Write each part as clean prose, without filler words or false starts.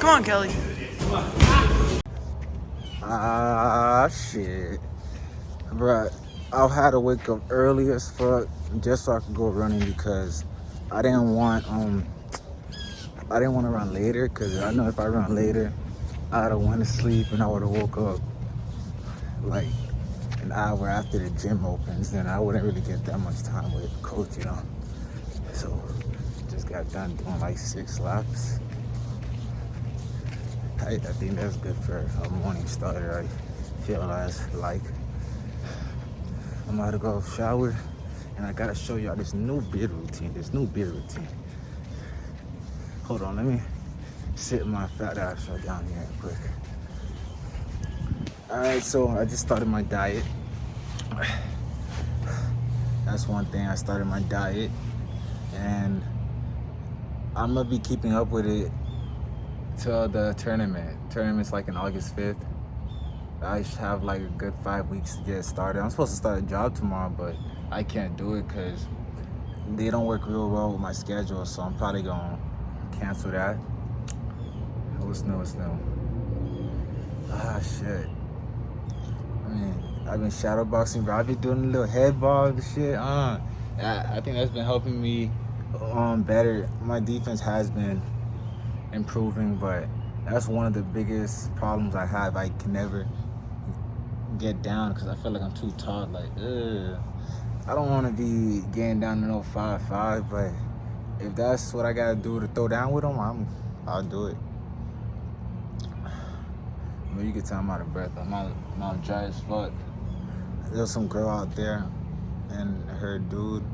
Come on, Kelly. Shit. Bruh, I had to wake up early as fuck just so I could go running because I didn't want to run later because I know if I run later, I'd have went to sleep and I would have woke up like an hour after the gym opens, then I wouldn't really get that much time with the coach, you know. So just got done doing like 6 laps. I think that's good for a morning starter. I feel like I'm about to go shower and I gotta show y'all this new beard routine. Hold on, let me sit my fat ass right down here quick. Alright, so I just started my diet. That's one thing, I started my diet and I'm gonna be keeping up with it till the tournament. Tournament's like in August 5th. I should have like a good 5 weeks to get started. I'm supposed to start a job tomorrow, but I can't do it because they don't work real well with my schedule, so I'm probably gonna cancel that. What's new? Shit. I mean, I've been shadowboxing, bro. I've been doing a little head ball and shit. I think that's been helping me better. My defense has been improving, but that's one of the biggest problems I have. I can never get down because I feel like I'm too tall. Like, I don't want to be getting down to no 5'5", but if that's what I gotta do to throw down with them, I'll do it. I mean, you can tell I'm out of breath. I'm dry as fuck. There's some girl out there and her dude,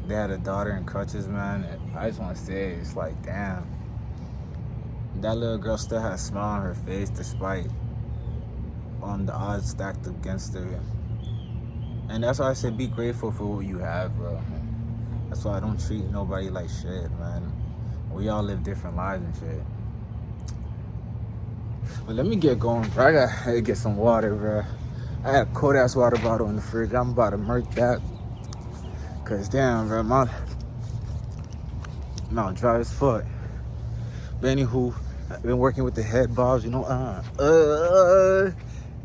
they had a daughter in crutches, man. I just want to say, it's like, damn. That little girl still has a smile on her face despite the odds stacked against her. And that's why I said be grateful for what you have, bro. That's why I don't treat nobody like shit, man. We all live different lives and shit. But let me get going, bro. I gotta get some water, bro. I had a cold ass water bottle in the fridge. I'm about to murk that. Cause damn, bro, my mouth dry as fuck. But anywho, I've been working with the head balls, you know.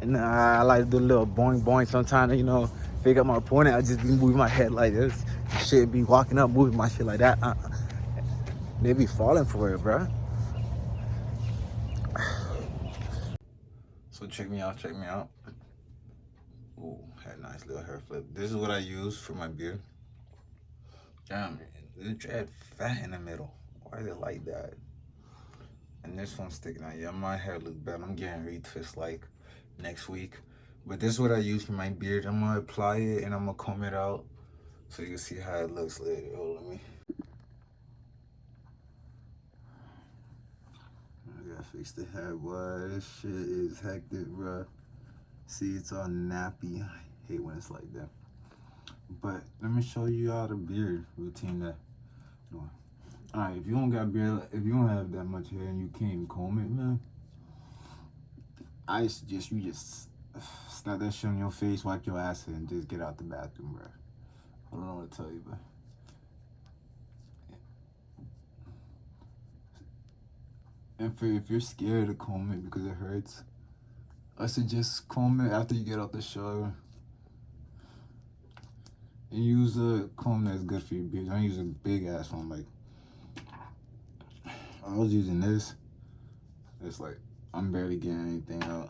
And I like to do a little boing boing sometimes, you know. Pick up my opponent, I just be moving my head like this. Shit be walking up, moving my shit like that. They be falling for it, bro. So check me out. Ooh, had a nice little hair flip. This is what I use for my beard. Damn, the dread fat in the middle. Why is it like that? And this one's sticking out. Yeah, my hair look better. I'm getting retwist like next week. But this is what I use for my beard. I'm gonna apply it and I'm gonna comb it out so you can see how it looks later. Hold on, I gotta fix the hair, boy. This shit is hectic, bro. See, it's all nappy. I hate when it's like that. But let me show you all the beard routine that I'm doing. Alright, if you don't got beard, if you don't have that much hair and you can't even comb it, man, I suggest you just slap that shit on your face, wipe your ass, and just get out the bathroom, bro. I don't know what to tell you, but and if you're scared to comb it because it hurts, I suggest comb it after you get out the shower. And use a comb that's good for your beard. Don't use a big ass one. Like, I was using this. It's like I'm barely getting anything out.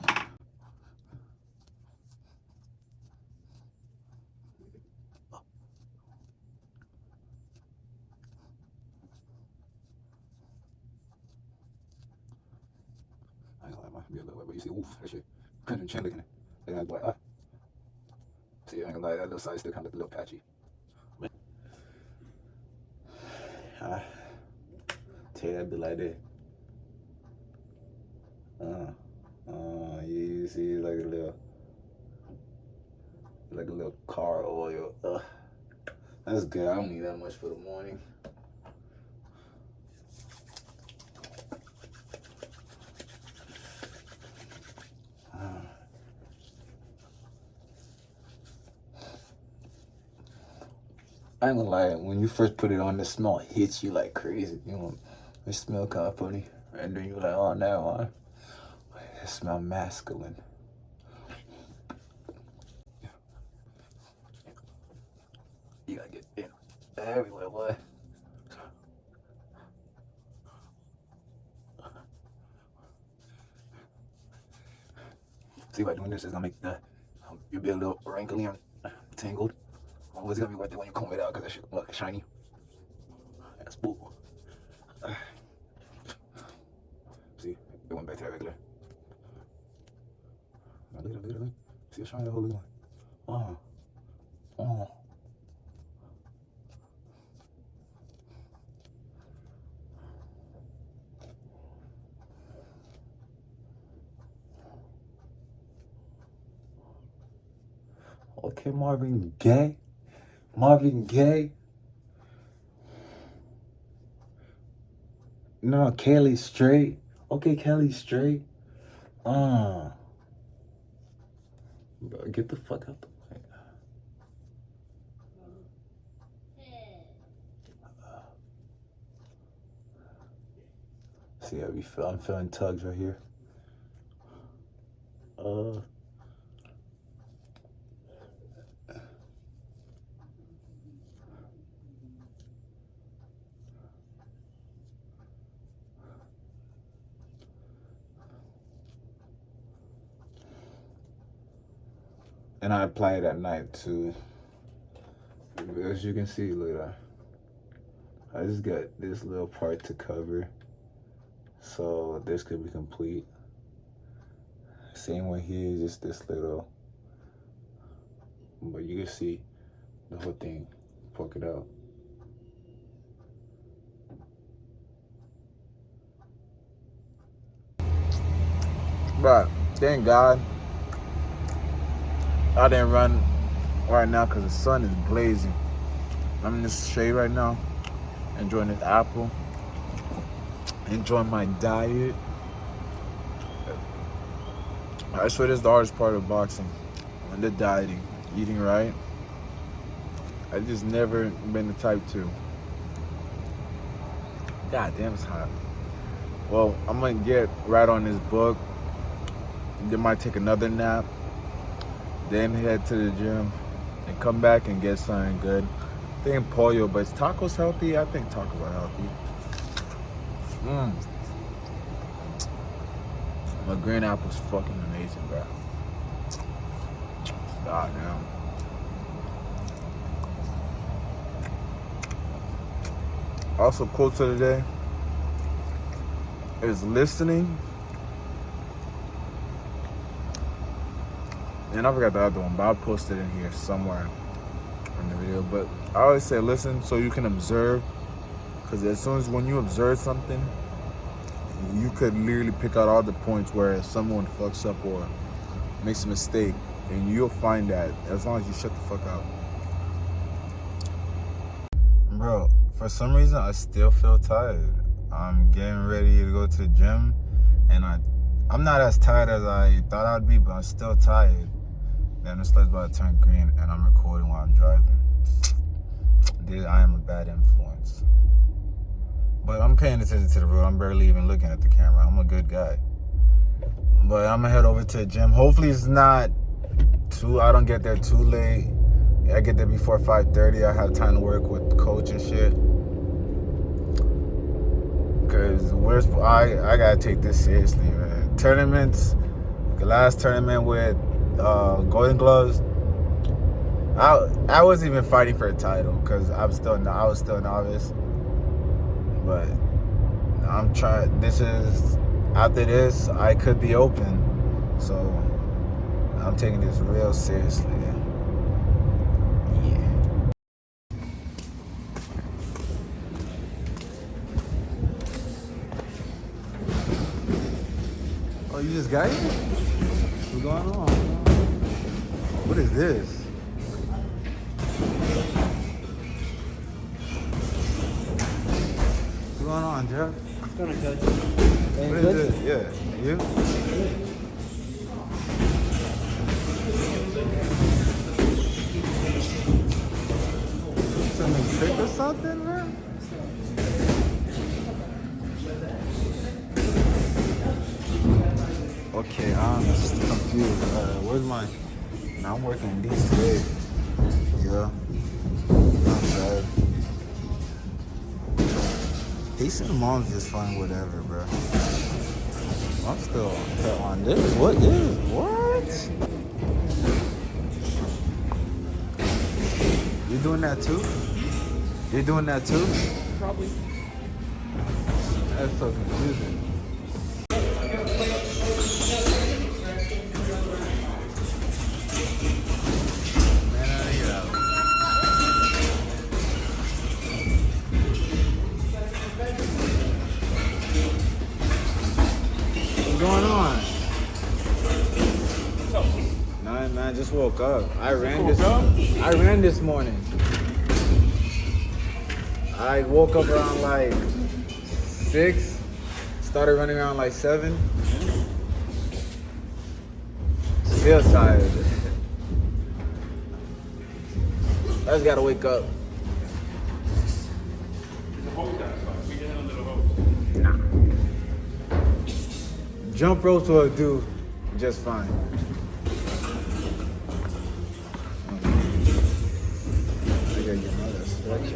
I ain't gonna lie, my beard a little wet, but you see, oof, that shit kind of chin looking. Like, I was like, see, I ain't gonna lie, that little side still kind of look a little patchy. Tell that be like that. You see, it's like a little car oil. That's good. I don't need that much for the morning. I ain't gonna lie, when you first put it on, the smell hits you like crazy. You know, it smell kind of funny. And then you're like, oh, never mind. It smells masculine. You gotta get in everywhere, boy. See, by doing this, it's gonna make the you'll be a little wrinkly and tangled. Oh, it's gonna be worth it when you comb it out because that shit look shiny. That's bull. See, it went back to that regular. Now look at it. See, it's shiny the whole little one. Oh. Okay, Marvin Gaye. No, Kelly straight. Okay, Kelly straight. Bro, get the fuck out the way. See how I'm feeling tugs right here. And I apply it at night too. As you can see, look at that. I just got this little part to cover, so this could be complete. Same one here, just this little, but you can see the whole thing. Poke it out. But thank God I didn't run right now because the sun is blazing. I'm in this shade right now, enjoying this apple, enjoying my diet. I swear this is the hardest part of boxing, and the dieting, eating right. I just never been the type to. God damn, it's hot. Well, I'm gonna get right on this book. Then might take another nap. Then head to the gym and come back and get something good. I think pollo, but is tacos healthy? I think tacos are healthy. My green apple's fucking amazing, bro. God damn. Also, quote of the day is listening. And I forgot the other one, but I'll post it in here somewhere in the video. But I always say listen so you can observe. Because as soon as when you observe something, you could literally pick out all the points where someone fucks up or makes a mistake. And you'll find that as long as you shut the fuck up. Bro, for some reason, I still feel tired. I'm getting ready to go to the gym. And I'm not as tired as I thought I'd be, but I'm still tired. Then this light's about to turn green, and I'm recording while I'm driving. Dude, I am a bad influence. But I'm paying attention to the road. I'm barely even looking at the camera. I'm a good guy. But I'm gonna head over to the gym. Hopefully it's not I don't get there too late. I get there before 5:30. I have time to work with the coach and shit. Cause I gotta take this seriously, man. Tournaments, the last tournament with Golden Gloves, I wasn't even fighting for a title because I was still a novice. But I'm trying. After this, I could be open, so I'm taking this real seriously. Yeah. Oh, you just got here? What's going on? What is this? What's going on, Jeff? It's gonna cut. What is this? Yeah. You? Something trick or something, man? confused. Where's mine? Now I'm working in DC today. Yeah. I'm sorry. Decent mom's just fine, whatever, bro. I'm still on this. What is? What? You doing that too? You're doing that too? Probably. That's so confusing. Man, out of here. What's going on? Nothing, man. Just woke up. I ran this morning. I woke up around like 6. Started running around like 7. Still tired. I just gotta wake up. Nah. Jump ropes will do just fine. I gotta get another stretch.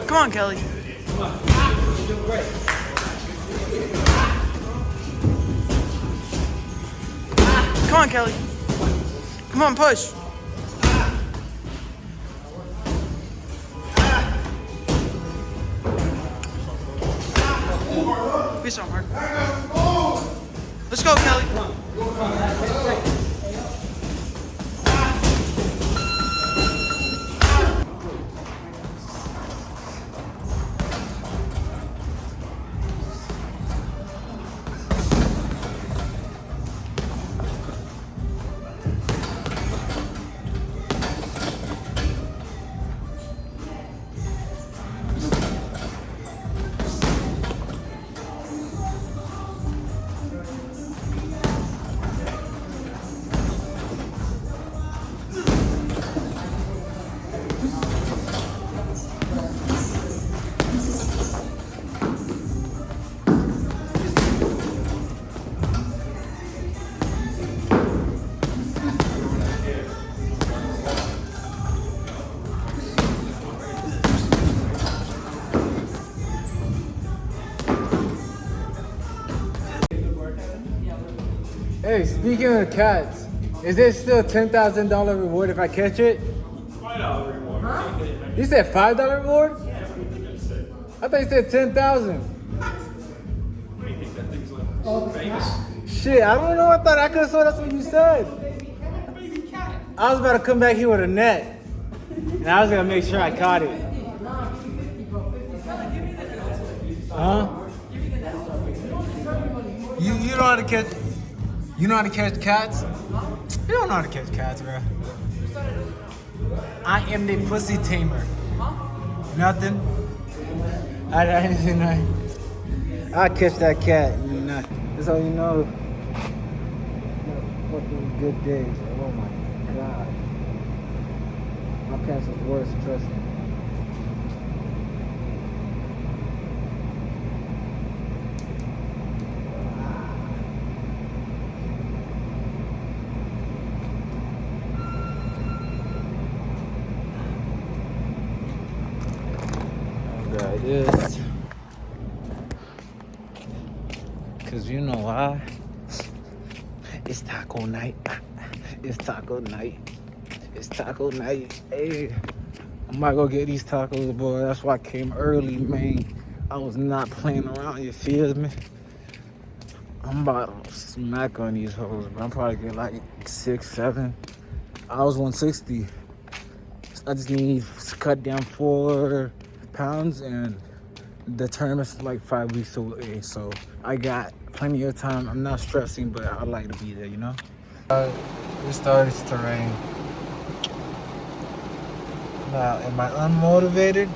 Come on, Kelly. Come on, Kelly. Come on, push. Be so hard. Let's go, Kelly. Hey, speaking of cats, is there still $10,000 reward if I catch it? $5 reward. Huh? You said $5 reward? I thought you said 10,000. What do you think that thing's like? Famous? Shit, I don't know. I thought I could have saw that's what you said. Baby cat. I was about to come back here with a net, and I was gonna make sure I caught it. Huh? You know how to catch? You know how to catch cats? You don't know how to catch cats, bro. I am the pussy tamer. Nothing. I didn't know. I'll catch that cat. Nothing. That's all you know. Fucking good day. Oh my god. My cats is worse, trust me. It is. Cause you know why? It's taco night. It's taco night. It's taco night. Hey, I might go get these tacos, boy. That's why I came early, man. I was not playing around, you feel me? I'm about to smack on these hoes, but I'm probably get like 6, 7. I was 160. I just need to cut down 4 pounds, and the term is like 5 weeks away, so I got plenty of time. I'm not stressing, but I like to be there, you know. It started to rain. Now, am I unmotivated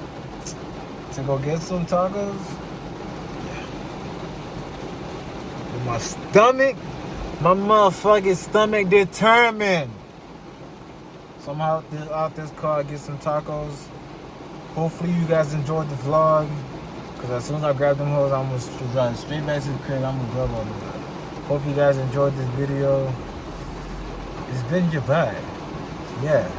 to go get some tacos? With my stomach, my motherfucking stomach determined. So I'm out this car, get some tacos. Hopefully you guys enjoyed the vlog. Cause as soon as I grab them hoes, I'm gonna drive straight back to the crib. I'm gonna grab all of them. Hope you guys enjoyed this video. It's been your bag. Yeah.